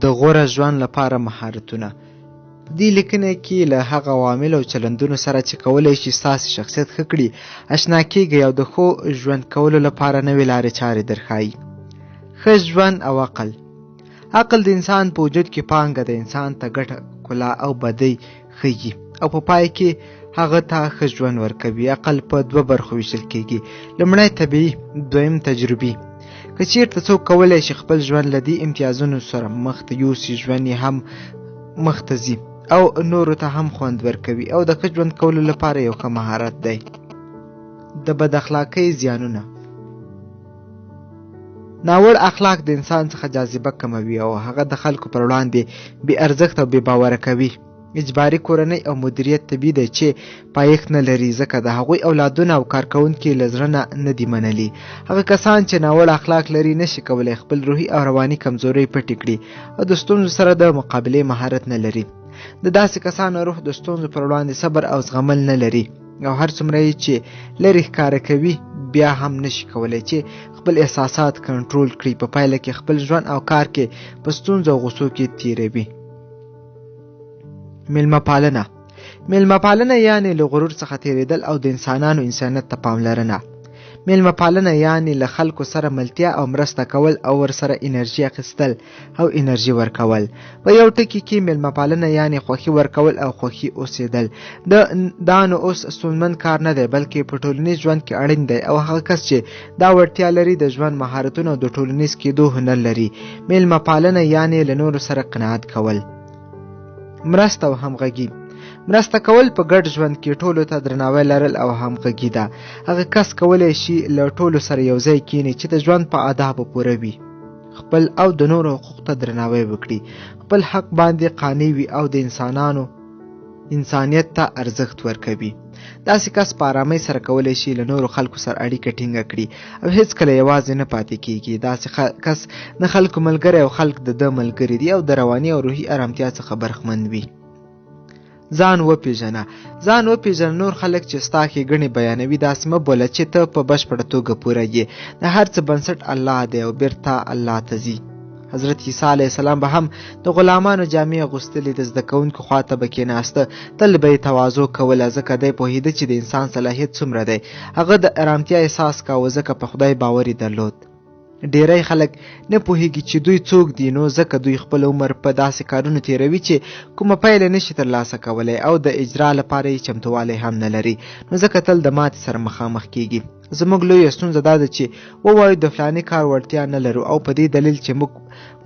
د غوره ژوند لپاره مهارتونه. دې لیکنه کې له هغه عواملو او چلندونو سره چې کولی شي ستاسې شخصیت ښه کړي اشنا کیږئ او د ښو ژوند کولو لپاره نوې لارې چارې درښایي. ښه ژوند او عقل. عقل د انسان په وجود کې پانګه د انسان ته ګټه کلا او بدۍ ښیي او په پای کې هغه ته ښه ژوند ورکوي. عقل په دوه برخو ویشل کیږي. لومړی طبیعي، دویم تجربي. که چیرته څوک کولی شي خپل ژوند له دې امتیازونو سره مخ ته یوسي، ژوند یې هم مخ ته ځي او نورو ته هم خوند ورکوي او د ښه ژوند کولو لپاره یو ښه مهارت دی. د بد اخلاقۍ زیانونه. ناوړ اخلاق د انسان څخه جاذبه کموي او هغه د خلکو پر وړاندې بې ارزښت او بې باوره کوي. اجباري کورنۍ او مدیریت طبیعي دی چې پایښت نه لري، ځکه د هغوی اولادونه او کارکوونکي له زړه نه دي منلي. هغه کسان چې ناوړ اخلاق لري نشي کولی خپل روحي او رواني کمزورۍ پټې کړي او د ستونزو سره د مقابلې مهارت نه لري. د داسې کسانو روح د ستونزو پر وړاندې صبر او زغمل نه لري او هر څومره یې چې لرې ښکاره کوي بیا هم نشي کولی چې خپل احساسات کنټرول کړي. په پایله کې خپل ژوند او کار کې په ستونزو او غوسو کې تیروي. میلمه پالنه. میلمه پالنه یعنی له غرور څخه تیریدل او د انسانانو انسانیت ته پاملرنه. میلمه پالنه یعنی له خلکو سره ملتیا او مرسته کول او ورسره انرژي اخیستل او انرژي ورکول. په یو ټکي کې میلمه پالنه یعنی خوښي ورکول او خوښي اوسېدل. دا نو اوس ستونزمن کار نه دی بلکې په ټولنیز ژوند کې اړین دی او هغه کس چې دا وړتیا لري د ژوند مهارتونه او د ټولنیز کېدو هنر لري. میلمه پالنه یعنی له نورو سره قناعت کول. مرسته او همغږي. مرسته کول په ګډ ژوند کې ټولو ته درناوی لرل او همغږي ده. هغه کس کولی شي له ټولو سره یو ځای کینی چې د ژوند په آدابو پوره وي، خپل او د نورو حقوق ته درناوی وکړي، خپل حق باندې قانع وي او د انسانیت ته ارزښت ورکوي. داسې کس په آرامۍ سره کولی شي له نورو خلکو سره اړیکه ټینګه کړي او هیڅکله یوازې نه پاتې کیږي. داسې کس نه خلکو ملګری او خلک د ده ملګري دي او د رواني او روحي آرامتیا څخه برخمن وي. ځان وپېژنه. ځان وپېژنه. نور خلک چې ستا ښېګڼې بیانوي داسې مه بوله چې ته په بشپړه توګه پوره یې. د هر څه بنسټ الله دی او بیرته الله ته ځي. حضرت عیسی علیه السلام به هم د غلامانو جامې اغوستلې، د زده کوونکو خواته به کېناسته، تل به یې تواضع کوله ځکه دی پوهېده چې د انسان صلاحیت څومره دی. هغه د ارامتیا احساس کاوه ځکه په خدای باور یې درلود. ډیری خلک نه پوهیږي چې دوی څوک دي، نو ځکه دوی خپل عمر په داسې کارونو تیروي چې کومه پایله نشي ترلاسه کولی او د اجرا لپاره یې چمتووالی هم نه لري، نو ځکه تل د ماتې سره مخامخ کیږي. زموږ لویه ستونزه دا ده چې ووایو د فلاني کار وړتیا نه لرو او په دې دلیل چې موږ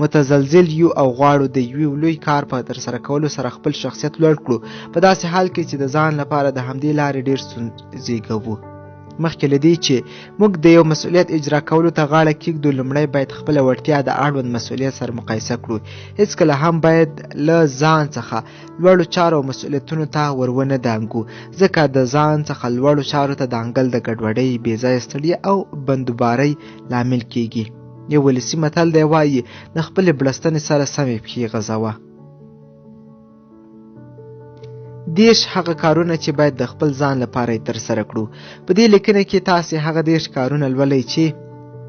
متزلزل یو او غواړو د یوې لوی کار په ترسره کولو سره خپل شخصیت لوړ کړو، په داسې حال کې چې د ځان لپاره د همدې لارې ډېر زیږوو. مخکې له دې چې موږ د یو مسؤلیت اجرا کولو ته غاړه کېږدو لومړی باید خپله وړتیا د اړوند مسؤلیت سره مقایسه کړو. هیڅکله هم باید له ځان څخه لوړو چارو او مسؤلیتونو ته ورونه دانګو، ځکه د ځان څخه لوړو چارو ته دانګل د ګډوډۍ، بېځایه ستړیا او بندوبارۍ لامل کیږي. یو ولسي متل دی وایي د خپلې بړستنې سره سمې پښې غځوه. 10 هغه کارونه چې باید د خپل ځان لپاره یې ترسره کړو. په دې لیکنه کې تاسې هغه 10 کارونه لولئ چې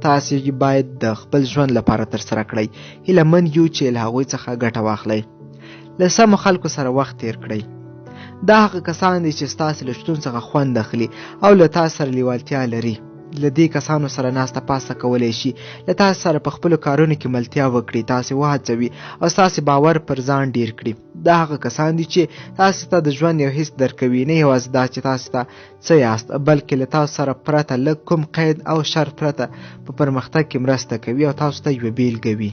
تاسې باید د خپل ژوند لپاره ترسره کړئ. هیله مند یو چې له هغوی څخه ګټه واخلئ. له سمو خلکو سره وخت تیر کړئ. دا هغه کسان دي چې ستاسې له شتون څخه خوند اخلي او له تاسو سره لیوالتیا لري. له دې کسانو سره ناسته پاسته کولی شي، له تاسو سره په خپلو کارونو کې ملتیا وکړي، تاسې وهڅوي او ستاسې باور پر ځان ډیر کړي. دا هغه کسان دي چې تاسې ته د ژوند یو حس درکوي، نه یوازې دا چې تاسې ته څه یاست بلکې له تاسو سره پرته له کوم قید او شرط پرته په پرمختګ کې مرسته کوي او تاسو ته یوه بیلګه وي.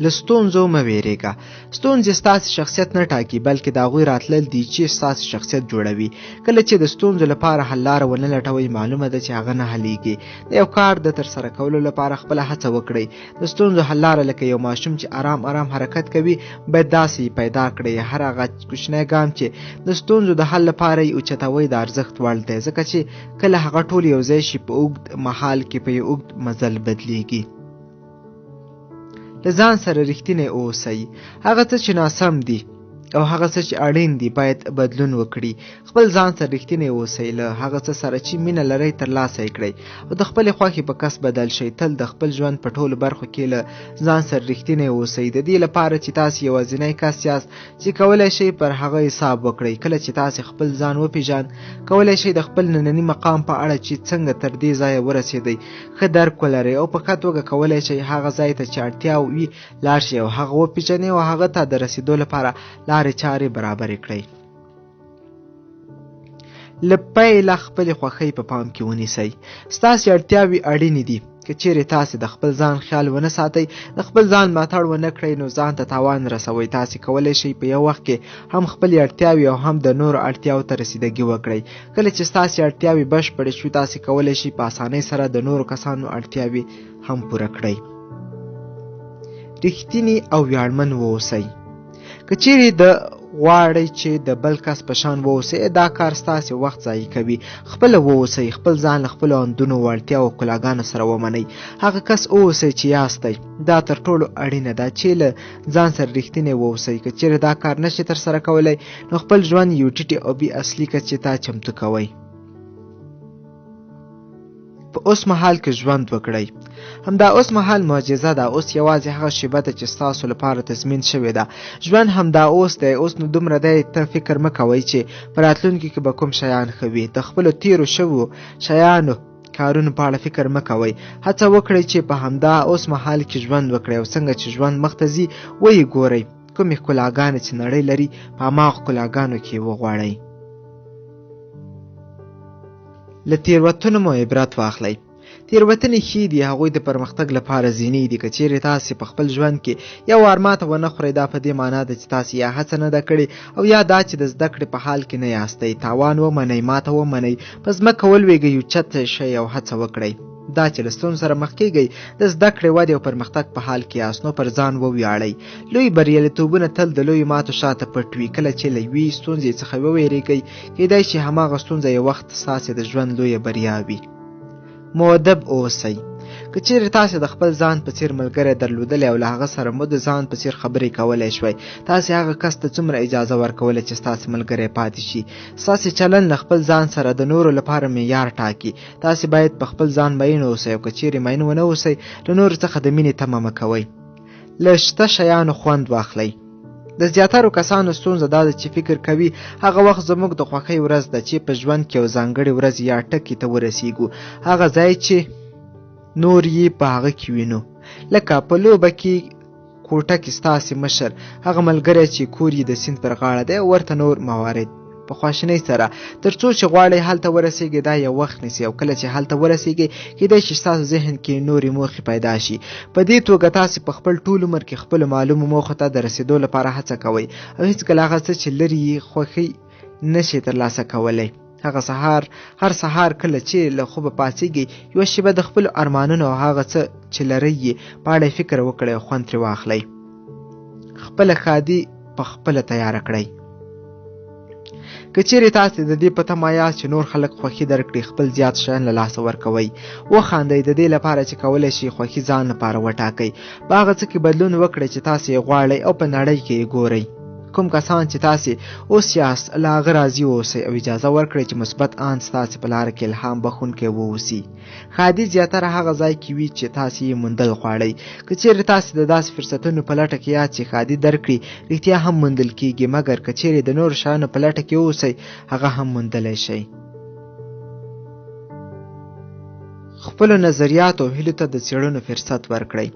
له ستونزو مه ویرېږه. ستونزې ستاسې شخصیت نه ټاکي بلکې د هغوی راتلل دي چې ستاسې شخصیت جوړوي. کله چې د ستونزو لپاره حل لاره ونه لټوئ معلومه ده چې هغه نه حلیږي. د یو کار د ترسره کولو لپاره خپله هڅه وکړئ. د ستونزو حل لاره لکه یو ماشوم چې آرام آرام حرکت کوي باید داسې پیدا کړئ. هر هغه کوچنی ګام چې د ستونزو د حل لپاره یې اوچتوئ د ارزښت وړ دی، ځکه چې کله هغه ټول یو ځای شي په اوږد مهال کې په یو اوږد مزل بدلیږي. له ځان سره رښتینی اوسئ. هغه څه چې ناسم دي او هغه څه چې اړین دي باید بدلون وکړي. خپل ځان سره رښتینی اوسئ، له هغه څه سره چې مینه لرئ ترلاسه یې کړئ او د خپلې خوښې په کس بدل شئ. تل د خپل ژوند په ټولو برخو کې له ځان سره رښتینی اوسئ، د دې لپاره چې تاسو یوازینی کس یاست چې کولی شئ پر هغه حساب وکړئ. کله چې تاسو خپل ځان وپېژنئ، کولی شئ د خپل ننني مقام په اړه چې څنګه تر دې ځایه ورسېدئ ښه درک ولرئ او په ښه توګه کولی شئ هغه ځای ته چې اړتیا وي لاړ شئ او هغه وپېژنئ او هغه ته د رسېدو لپاره لارې چارې برابرې کړئ. له پیله خپلې خوښۍ په پام کې ونیسئ. ستاسې اړتیاوې اړینې دي. که چیرې تاسې د خپل ځان خیال ونه ساتئ، د خپل ځان ملاتړ ونه کړئ، نو ځان ته تاوان رسوئ. تاسې کولی شئ په یو وخت کې هم خپلې اړتیاوې او هم د نورو اړتیاوو ته رسیدګي وکړئ. کله چې ستاسې اړتیاوې بشپړې شي، تاسې کولی شئ په اسانۍ سره د نورو کسانو اړتیاوې هم پوره کړئ. رښتیني او ویاړمن واوسئ. که چیرې غواړئ چې د بل کس په شان واوسئ، دا کار ستاسې وخت ضایع کوي. خپله واوسئ. خپل ځان له خپلو اندونو، وړتیاو او ښکلاګانو سره ومنئ. هغه کس اوسئ چې یاستئ. دا تر ټولو اړینه ده چې له ځان سره رښتینی واوسئ. که چیرې دا کار نشئ ترسره کولی، نو خپل ژوند یو ټیټې او بې اصلي کچې ته چمتو کوئ. په اوس مهال کې ژوند وکړئ. همدا اوس مهال معجزه ده. اوس یوازې هغه شیبه ده چې ستاسو لپاره تضمین شوې ده. ژوند همدا اوس دی. اوس نو دومره دی، ته فکر مه کوئ چې په راتلونکي کې به کوم شیان ښه وي. د خپلو تیرو شوو شیانو کارونو په اړه فکر مه کوئ. هڅه وکړئ چې په همدا اوس مهال کې ژوند وکړئ او څنګه چې ژوند مخته ځي ویې ګورئ. کومې ښکلاګانې چې نړۍ لري، په هماغه ښکلاګانو کې وغواړئ. له تېروتنو مو عبرت واخلئ. تېروتنې ښې دي، هغوی د پرمختګ لپاره زینې دي. که چیرې تاسې په خپل ژوند کې یو وار ماته ونه خورئ، دا په دې معنا ده چې تاسې یا هڅه نه ده کړې او یا دا چې د زده کړې په حال کې نه یاستئ. تاوان ومنئ، ماته ومنئ، په ځمکه ولوېږئ، اوچت شئ او هڅه وکړئ. دا چې له ستونزو سره مخ کېږئ، د زده کړې، ودې او پرمختګ په حال کې یاست، نو پر ځان وویاړئ. لوی بریالیتوبونه تل د لویو ماتو شاته پټ وي. کله چې له یوې ستونزې څخه وویرېږئ، کیدای شي هماغه ستونزه یو وخت ستاسې د ژوند لویه بریا وي. مؤدب اوسئ. که چیرې تاسې د خپل ځان په څیر ملګری درلودلی او له هغه سره مو د ځان په څیر خبرې کولی شوئ، تاسې هغه کس ته څومره اجازه ورکولی چې ستاسې ملګری پاتې شي. ستاسې چلند له خپل ځان سره د نورو لپاره معیار ټاکي. تاسې باید په خپل ځان مین اوسئ او که چیرې مین ونه اوسئ، له نورو څخه د مینې تمه مه کوئ. له شته شیانو خوند واخلئ. د زیاترو کسانو ستونزه دا ده چې فکر کوي هغه وخت زموږ د خوښۍ ورځ ده چې په ژوند کې یو ځانګړې ورځ یا ټکي ته ورسیږو، هغه ځای چې نور یې په هغه کې وینو. لکه په لوبه کې کوټه کې ستاسې مشر، هغه ملګری چې کور یې د سیند پر غاړه دی، ورته نور موارد په خواشینۍ سره تر څو چې غواړئ هلته ورسیږئ. دا یو وخت نیسي او کله چې هلته ورسیږئ، کیدای شي ستاسو ذهن کې نورې موخې پیدا شي. په دې توګه تاسې په خپل ټول عمر کې خپلو معلومو موخو ته د رسېدو لپاره هڅه کوئ او هېڅکله هغه څه چې لرې یې خوښۍ نشئ ترلاسه کولی. هر سهار کله چې له خوبه پاڅېږئ، یوه شیبه د خپلو ارمانونو او هغه څه چې لرئ یې په اړه فکر وکړئ او خوند ترې واخلئ. خپله ښادي په خپله تیاره کړئ. که چیرې تاسې د دې په تمه یاست چې نور خلک خوښي درکړي، خپل زیات شیان له لاسه ورکوئ. وخاندئ، د دې لپاره چې کولی شئ خوښي ځان لپاره وټاکئ. په هغه څه کې بدلون وکړئ چې تاسې یې غواړئ او په نړۍ کې یې ګورئ. کوم کسان چې تاسې اوس یاست، له هغه راضي واوسئ او اجازه ورکړئ چې مثبت آند ستاسې په لاره کې الهام بخښونکی واوسي. ښادي زیاتره هغه ځای کې وي چې تاسې یې موندل غواړئ. که چیرې تاسې د داسې فرصتونو په لټه کې یاست چې ښادي درکړي، رښتیا هم موندل کیږي، مګر که چیرې د نورو شیانو په لټه کې اوسئ، هغه هم موندلی شئ. خپلو نظریاتو او هیلو ته د څېړنو فرصت ورکړئ.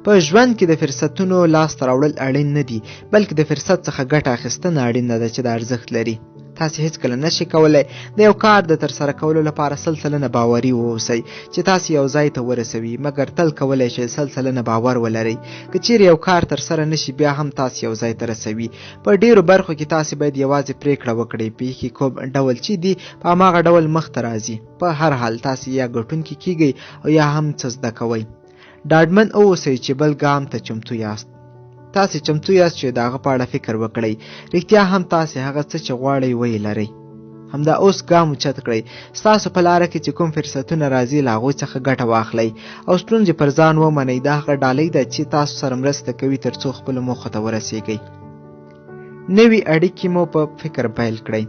په ژوند کې د فرصتونو لاسته راوړل اړین نه دي، بلکې د فرصت څخه ګټه اخیستنه اړینه ده چې د ارزښت لري. تاسې هیڅکله نشئ کولی د یو کار د ترسره کولو لپاره 100% باوري واوسئ چې تاسې یو ځای ته ورسوي، مګر تل کولی شئ 100% باور ولرئ. که چیرې یو کار ترسره نشي، بیا هم تاسې یو ځای ته رسوي. په ډیرو برخو کې تاسې باید یوازې پریکړه وکړئ. پیښې کوم ډول چې دي، په هماغه ډول مخته راځي. په هر حال تاسې یا ګټونکي کیږئ او یا هم څه زده کوئ. ډاډمن اوسئ چې بل ګام ته چمتو یاست. تاسې چمتو یاست چې د هغه په اړه فکر وکړئ. رښتیا هم تاسې هغه څه چې غواړئ ویې لرئ. همدا اوس ګام اوچت کړئ. ستاسو په لاره کې چې کوم فرصتونه راځي، له هغوی څخه ګټه واخلئ او ستونزې پر ځان ومنئ. دا هغه ډالۍ ده چې تاسو سره مرسته کوي تر څو خپلو موخو ته ورسیږئ. نوې اړیکې مو په فکر پیل کړئ.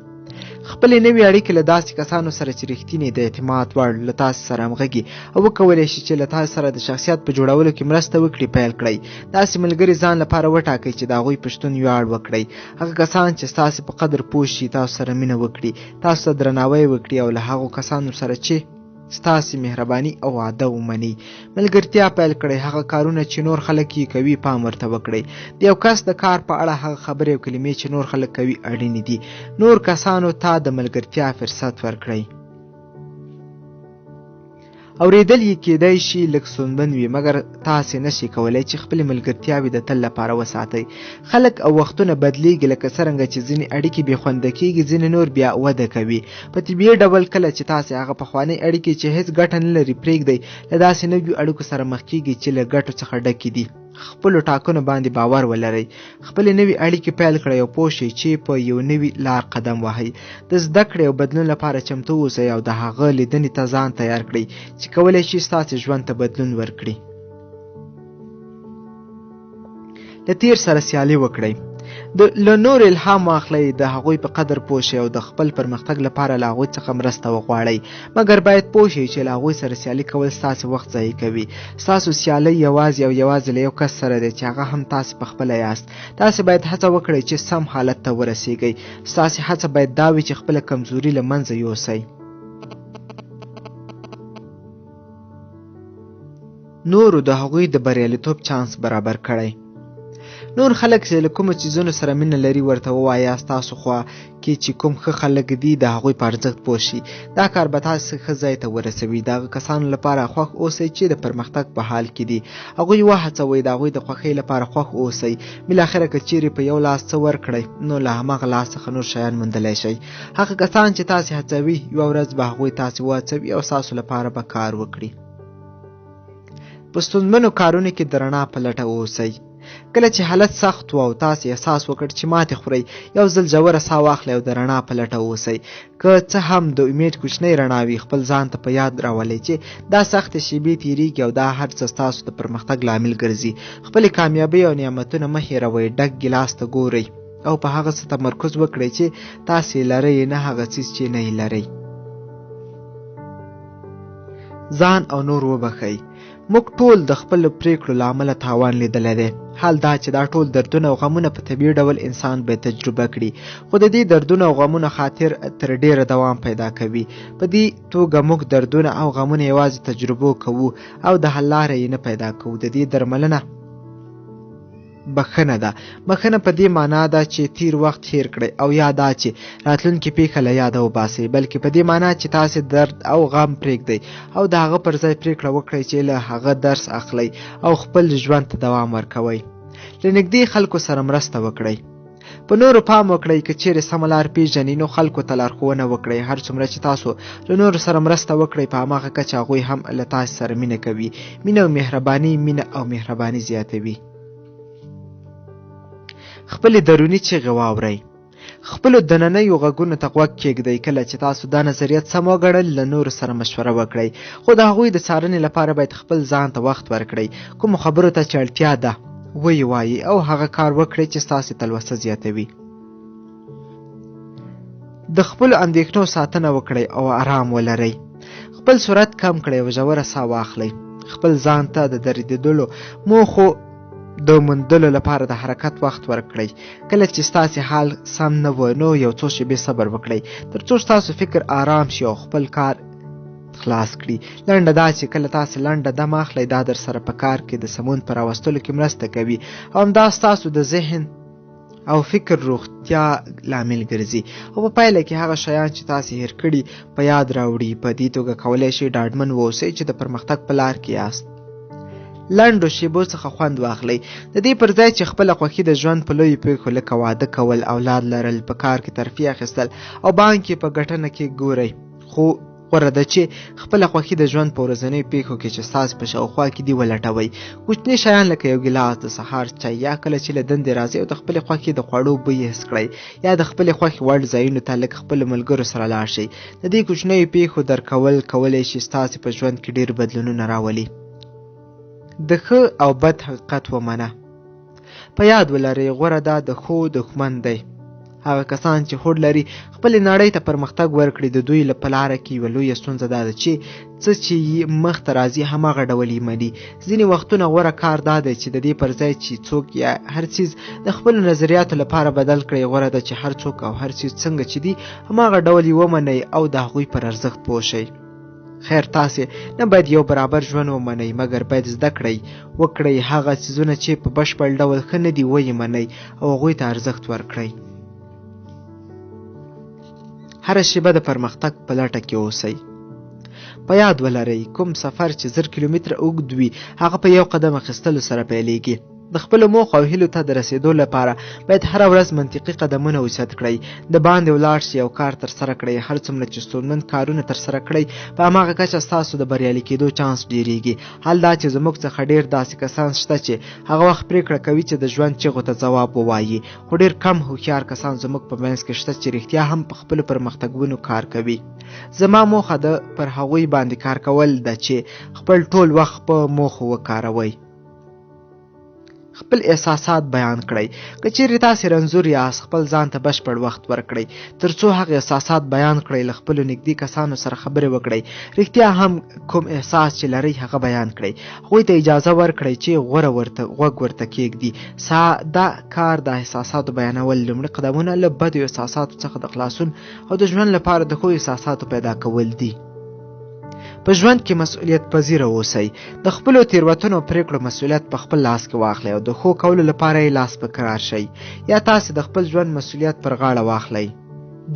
خپلې نوې اړیکې له داسې کسانو سره چې رښتینې د اعتماد وړ له تاسې سره همغږي او وکولی شي چې له تاسې سره د شخصیت په جوړولو کې مرسته وکړي پیل کړئ. داسې ملګري ځان لپاره وټاکئ چې د هغوی په شتون ویاړ وکړئ. هغه کسان چې ستاسې په قدر پوه شي، تاسو سره مینه وکړي، تاسو ته درناوی وکړي او له هغو کسانو سره چې ستاسې مهرباني او وعده ومني ملګرتیا پیل کړئ. هغه کارونه چې نور خلک یې کوي پام ورته وکړئ. د یو کس د کار په اړه هغه خبرې او کلمې چې نور خلک کوي اړینې دي. نور کسانو ته د ملګرتیا فرصت ورکړئ. اورېدل یې کیدای شي لږ ستونزمن وي، مګر تاسې نشئ کولی چې خپلې ملګرتیاوې د تل لپاره وساتئ. خلک او وختونه بدلیږي، لکه څرنګه چې ځینې اړیکې بې خونده کېږي، ځینې نور بیا وده کوي. په طبیعي ډول کله چې تاسې هغه پخوانۍ اړیکې چې هیڅ ګټه نه لري پرېږدئ، له داسې نویو اړیکو سره مخ کېږئ چې له ګټو څخه ډکې دي. خپلو ټاکنو باندې باور ولرئ. خپلې نوې اړیکې پیل کړئ او پوه شئ چې په یو نوي لار قدم وهئ. د زده کړې او بدلون لپاره چمتو اوسئ او د هغه لیدنې ته ځان تیار کړئ چې کولی شي ستاسې ژوند ته بدلون ورکړي. له تیر سره سیالي وکړئ. له نور الهام واخلئ، د هغوی په قدر پوه شئ او د خپل پرمختګ لپاره له هغوی څخه مرسته وغواړئ. مګر باید پوه شئ چې له هغوی سره سیالي کول ستاسې وخت ضایع کوي. ستاسو سیالي یوازې او یوازې له یو کس سره دی چې هغه هم تاسې پخپله یاست. تاسې باید هڅه وکړئ چې سم حالت ته ورسیږئ. ستاسې هڅه باید دا وي چې خپله کمزوري له منځه یوسئ. نورو د هغوی د بریالیتوب چانس برابر کړئ. نور خلک چې له کومو څیزونو سره مینه لري ورته ووایاست. تاسو خوا کې چې کوم ښه خلک دي د هغوی په ارزښت پوه شي. دا کار به تاسې ښه ځای ته ورسوي. د هغه کسانو لپاره خوښ اوسئ چې د پرمختګ په حال کې دي. هغوی وهڅوئ، د هغوی د خوښۍ لپاره خوښ اوسئ. بالاخره که چیرې په یو لاس څه ورکړئ نو له هماغه لاس څخه نور شیان موندلی شئ. هغه کسان چې تاسې هڅوي یوه ورځ به هغوی تاسې وهڅوي او ستاسو لپاره به کار وکړي. په ستونزمنو کارونو کې د رڼا په لټه اوسئ. کله چې حالت سخت و او تاسې احساس وکړ چې ماتې خورئ، یو ځل ژوره ساه واخلئ او د رڼا په لټه اوسئ. که څه هم د امید کوچنۍ رڼا وي، خپل ځان ته په یاد راولئ چې دا سختې شېبې تېرېږي او دا هر څه ستاسو د پرمختګ لامل ګرځي. خپلې کامیابۍ او نعمتونه مه هېروئ. ډک ګیلاس ته ګورئ او په هغه څه تمرکز وکړئ چې تاسې لرئ، نه هغه څیز چې نه یې لرئ. ځان او نور وبخئ. موږ ټول د خپلو پریکړو له امله تاوان لیدلی دی. حال دا چې دا ټول دردونه او غمونه په طبیعي ډول انسان باید تجربه کړي، خو د دې دردونه او غمونه خاطر تر ډیره دوام پیدا کوي. په دې توګه موږ دردونه او غمونه یوازې تجربو کوو او د حل لاره یې نه پیدا کوو. د دې درملنه بخښنه ده. بخښنه په دې معنا ده چې تیر وخت هیر کړئ او یا دا چې راتلونکې پیښه له یاده وباسئ، بلکې په دې معنا چې تاسې درد او غم پرېږدئ او د هغه پر ځای پرېکړه وکړئ چې له هغه درس اخلئ او خپل ژوند ته دوام ورکوئ. له نږدې خلکو سره مرسته وکړئ. په نورو پام وکړئ. که چیرې سمه لار پیژنئ نو خلکو ته لارښوونه وکړئ. هر څومره چې تاسو له نورو سره مرسته وکړئ په هماغه کچه هغوی هم له تاسې سره مینه کوي. مینه او مهرباني زیاتوي. خپلې دروني چیغې واورئ. خپلو دننیو غږونو ته غوږ کېږدئ. کله چې تاسو دا نظریات سم وګڼل، له نورو سره مشوره وکړئ، خو د هغوی د څارنې لپاره باید خپل ځان ته وخت ورکړئ. کومو خبرو ته چې اړتیا ده ویې وایي او هغه کار وکړئ چې ستاسې تلوسه زیاتوي. د خپلو اندېښنو ساتنه وکړئ او آرام ولرئ. خپل سرعت کم کړئ او ژوره ساه واخلئ. خپل ځان ته د درېدلو موخو د موندلو لپاره د حرکت وخت ورکړئ. کله چې ستاسې حال سم نه و نو یو څو شېبې صبر وکړئ تر څو ستاسو فکر آرام شي او خپل کار خلاص کړي. لنډه دا چې کله تاسې لنډه دم اخلئ، دا در سره په کار کې د سمون په راوستلو کې مرسته کوي او همدا ستاسو د ذهن او فکر روغتیا لامل ګرځي او په پایله کې هغه شیان چې تاسې هېر کړي په یاد راوړي. په دې توګه کولی شئ ډاډمن واوسئ چې د پرمختګ په لار کې یاست. لنډو شیبو څخه خوند واخلئ. د دې پر ځای چې خپله خوښي د ژوند په لویو پیښو لکه واده کول، اولاد لرل، په کار کې ترفیع اخیستل او بانک کې په ګټنه کې ګورئ. خو غوره ده چې خپله خوښي د ژوند په ورځنیو پیښو کې چې ستاسې په شاوخوا کې دي ولټوئ. کوچني شیان لکه یو ګیلاس د سهار چای، یا کله چې له دندې راځئ او د خپلې خوښې د خوړو بوی حس کړئ، یا د خپلې خوښې وړ ځایونو ته لکه خپلو ملګرو سره لاړ شئ. د دې کوچنیو پیښو درک کولی شي ستاسې په ژوند کې ډېر بدلونونه راولي. د ښه او بد حقیقت ومنه. په یاد ولرئ غوره ده د ښو دښمن دی. هغه کسان چې هوډ لري خپلې نړۍ ته پرمختګ ورکړي د دوی په لاره کې یوه لویه ستونزه دا ده چې څه چې یې مخته راځي هماغه ډول یې مني. ځینې وختونه غوره کار دا دی چې د دې پر ځای چې څوک یا هر څیز د خپلو نظریاتو لپاره بدل کړئ. غوره ده چې هر څوک او هر څیز څنګه چې دي هماغه ډول یې ومنئ او د هغوی پر ارزښت پوه شئ. خیر تاسې نه باید یو برابر ژوند ومنئ مګر باید زده کړئ وکړئ هغه څیزونه چې په بشپړ ډول ښه نه دي ویې منئ او هغوی ته ارزښت ورکړئ. هره شیبه د پرمختګ په لټه کې اوسئ. په یاد ولرئ کوم سفر چې 1000 کیلومتره اوږد وي هغه په یو قدم اخیستلو سره پیلیږي. د خپلو موخو او هیلو ته د رسیدو لپاره باید هره ورځ منطقي قدمونه اوچت کړئ. د باندې ولاړ شئ او کار ترسره کړئ. هر څومره چې ستونزمن کارونه ترسره کړئ په هماغه کچه ستاسو د بریالي کېدو چانس ډیریږي. حال دا چې زموږ څخه ډیر داسې کسان شته چې هغه وخت پریکړه کوي چې د ژوند چغو ته ځواب ووایي، خو ډیر کم هوښیار کسان زموږ په منځ کې شته چې رښتیا هم په خپلو پرمختګونو کار کوي. زما موخه د پر هغوی باندې کار کول ده چې خپل ټول وخت په موخو وکاروئ. خپل احساسات بیان کړئ. که چیرې تاسې رنځور یاست خپل ځان ته بشپړ وخت ورکړئ تر څو هغه احساسات بیان کړئ. له خپلو نږدې کسانو سره خبرې وکړئ. رښتیا هم کوم احساس چې لرئ هغه بیان کړئ. هغوی ته اجازه ورکړئ چې غوږ ورته کېږدي. ساده کار د احساساتو بیانول لومړي قدمونه له بدو احساساتو څخه د خلاصون او د ژوند لپاره د ښو احساساتو پیدا کول دي. په ژوند کې مسؤلیت پذیره اوسئ. د خپلو تیروتنو او پریکړو مسؤلیت په خپل لاس کې واخلئ او د ښو کولو لپاره یې لاس په کار شئ. یا تاسې د خپل ژوند مسؤلیت پر غاړه واخلئ.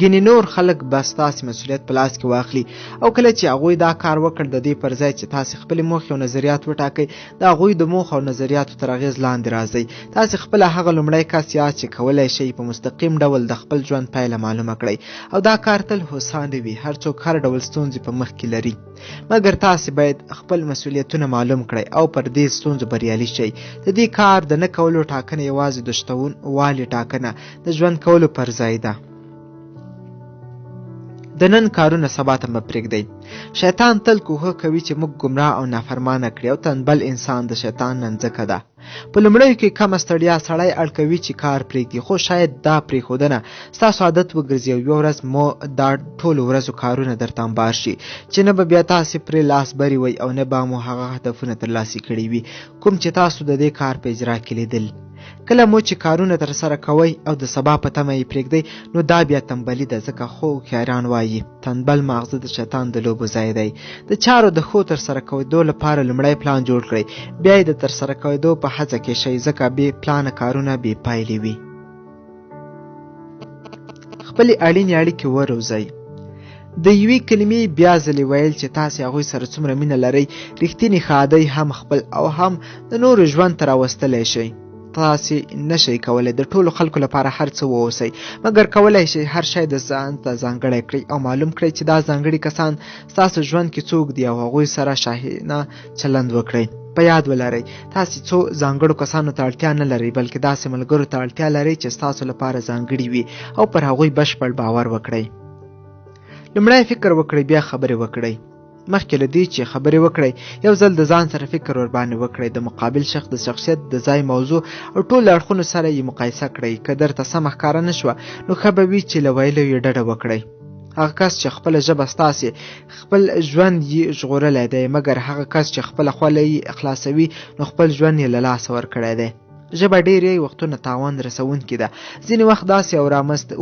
ګینې نور خلک به ستاسې مسؤلیت په لاس کې واخلي او کله چې هغوی دا کار وکړ د دې پر ځای چې تاسې خپلې موخې او نظریات وټاکئ د هغوی د موخو او نظریاتو تر اغېز لاندې راځئ. تاسې خپله هغه لومړی کس یاست چې کولی شئ په مستقیم ډول د خپل ژوند پایله معلومه کړئ او دا کار تل هوسانه وي. هر څوک هر ډول ستونزې په مخ کې لري مګر تاسې باید خپل مسؤلیتونه معلوم کړئ او پر دې ستونزو بریالي شئ. د دې کار د نه کولو ټاکنه یوازې د شتون والي ټاکنه د ژوند کولو پر ځای ده. د نن کارونه سبا ته مه پرېږدئ. شیطان تل کوښښ کوي چې موږ ګمراه او نافرمانه کړي او تنبل انسان د شیطان ننځکه ده. په لومړیو کې کمه ستړیا سړی اړ کوي چې کار پرېږدي خو شاید دا پرېښودنه ستاسو عادت وګرځي او یوه ورځ مو دا ټولو ورځو کارونه درته انبار شي چې نه به بیا تاسې پرې لاس بري وئ او نه به مو هغه هدفونه ترلاسه کړي وي کوم چې تاسو د دې کار په اجرا کې لیدل. کله مو چې کارونه ترسره کوئ او د سبا په تمه یې پرېږدئ نو دا بیا تنبلي ده. ځکه خو هوښیاران وایي تنبل ماغزه د شیطان د لوبو ځای دی. د چارو د ښو ترسره کېدو لپاره لومړی پلان جوړ کړئ بیا یې د ترسره کېدو په هڅه کې شئ ځکه بې پلانه کارونه بې پایلې وي. خپلې اړینې اړیکې وروزئ. د یوې کلمې بیا ځلې ویل چې تاسې هغوی سره څومره مینه لرئ رښتینې ښادۍ هم خپل او هم د نورو ژوند ته راوستلی شئ. تاسې نشئ کولی د ټولو خلکو لپاره هر څه واوسئ مګر کولی شئ هر شی د ځان ته ځانګړی کړئ او معلوم کړئ چې دا ځانګړي کسان ستاسو ژوند کې څوک دي او هغوی سره شاهینه چلند وکړئ. په یاد ولرئ تاسې څو ځانګړو کسانو ته اړتیا نه لرئ بلکې داسې ملګرو ته اړتیا لرئ چې ستاسو لپاره ځانګړي وي او پر هغوی بشپړ باور وکړئ. لومړی فکر وکړئ بیا خبرې وکړئ. مخکې له دې چې خبرې وکړئ یو ځل د ځان سره فکر ورباندې وکړئ. د مقابل شخص د شخصیت د ځای موضوع او ټولو اړخونو سره یې مقایسه کړئ. که درته سمه ښکاره نه شوه نو ښه به وي چې له ویلو یې ډډه وکړئ. هغه کس چې خپله ژبه ستاسې خپل ژوند یې ژغورلی دی مګر هغه کس چې خپله خوله یې خلاصوي نو خپل ژوند یې له لاسه ورکړی دی. ژبه ډېری وختونه تاوان رسونکې ده. ځینې وخت داسې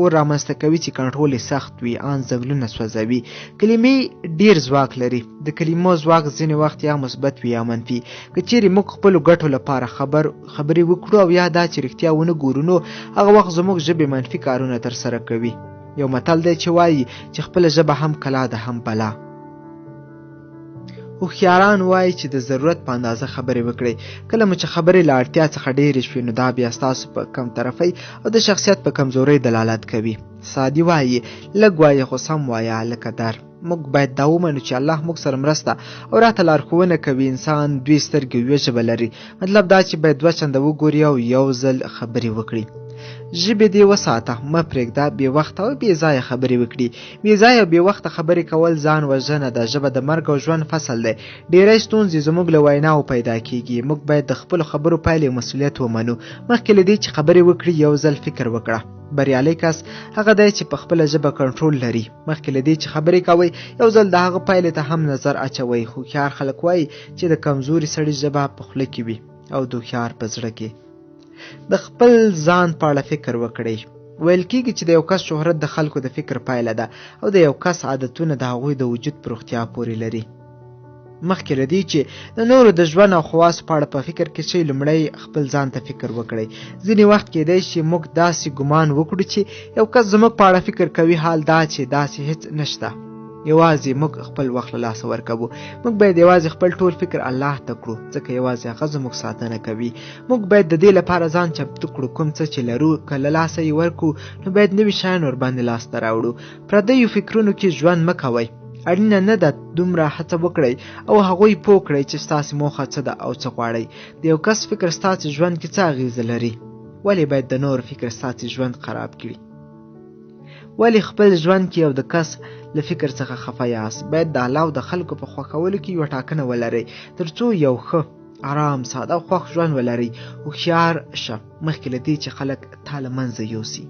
اور رامنځته کوي چې کنټرول یې سخت وي ان ځنګلونه سوځوي. کلمې ډېر ځواک لري. د کلمو ځواک ځینې وخت یا مثبت وي یا منفي. که چیرې موږ خپلو ګټو لپاره خبرې وکړو او یا دا چې رښتیا ونه ګورو نو هغه وخت زموږ ژبې منفي کارونه ترسره کوي. یو متل دی چې وایي چې خپله ژبه هم کلا ده هم بلا. هوښیاران وایي چې د ضرورت په اندازه خبرې وکړئ. کله مو چې خبرې له اړتیا څخه ډېرې شوې نو دا بیا ستاسو په کم طرفۍ او د شخصیت په کمزورۍ دلالت کوي. سادي وایي لږ وایه خو سم وایه لکه در. موږ باید دا ومنو چې الله موږ سره مرسته او راته لارښوونه کوي. انسان دوې سترګې او یوه ژبه لري، مطلب دا چې باید دوه چنده وګوري او یو ځل خبرې وکړي. ژبې دې وساته، مه پرېږده بې وخته او بې ځایه خبرې وکړي. بې ځایه او بې وخته خبرې کول ځان وژنه ده. ژبه د مرګ او ژوند فصل دی. ډېری ستونزې زموږ له ویناو پیدا کېږي. موږ باید د خپلو خبرو پایلې او مسؤلیت ومنو. مخکې له دې چې خبرې وکړي یو ځل فکر وکړه. بریالی کس هغه دی چې په خپله ژبه کنټرول لري. مخکې له دې چې خبرې کوئ یو ځل د هغه پایلې ته هم نظر اچوئ. هوښیار خلک وایي چې د کمزوري سړي ژبه په خوله کې وي او د هوښیار په زړه کې. د خپل ځان په اړه فکر وکړئ. ویل کېږي چې د یو کس شهرت د خلکو د فکر پایله ده او د یو کس عادتونه د هغوی د وجود په روغتیا پورې لري. مخکې له دې چې د نورو د ژوند او خواصو په اړه په فکر کې شئ، لومړی خپل ځان ته فکر وکړئ. ځینې وخت کېدای شي موږ داسې ګمان وکړو چې یو کس زموږ په اړه فکر کوي، حال دا چې داسې هیڅ نشته. یوازې موږ خپل وخت له لاسه ورکوو. موږ باید یوازې خپل ټول فکر الله ته کړو، ځکه یوازې هغه زموږ ساتنه کوي. موږ باید د دې لپاره ځان چمتو کړو. کوم څه چې لرو که له لاسه یې ورکړو نو باید نوي شیان ورباندې لاسته راوړو. پردیو فکرونو کې ژوند مه کوئ. اړینه نه ده دومره هڅه وکړئ او هغوی پوه کړئ چې ستاسې موخه څه ده او څه غواړئ. د یو کس فکر ستاسې ژوند کې څه اغیزه لري؟ ولې باید د نور فکر ستاسې ژوند خراب کړي؟ ولې خپل ژوند کې یو د کس له فکر څخه خفه یاست؟ باید د الله او د خلکو په خوښولو کې یوه ټاکنه ولرئ تر څو یو ښه، آرام، ساده او خوښ ژوند ولرئ. هوښیار شه مخکې له دې چې خلک تا له منځه یوسي.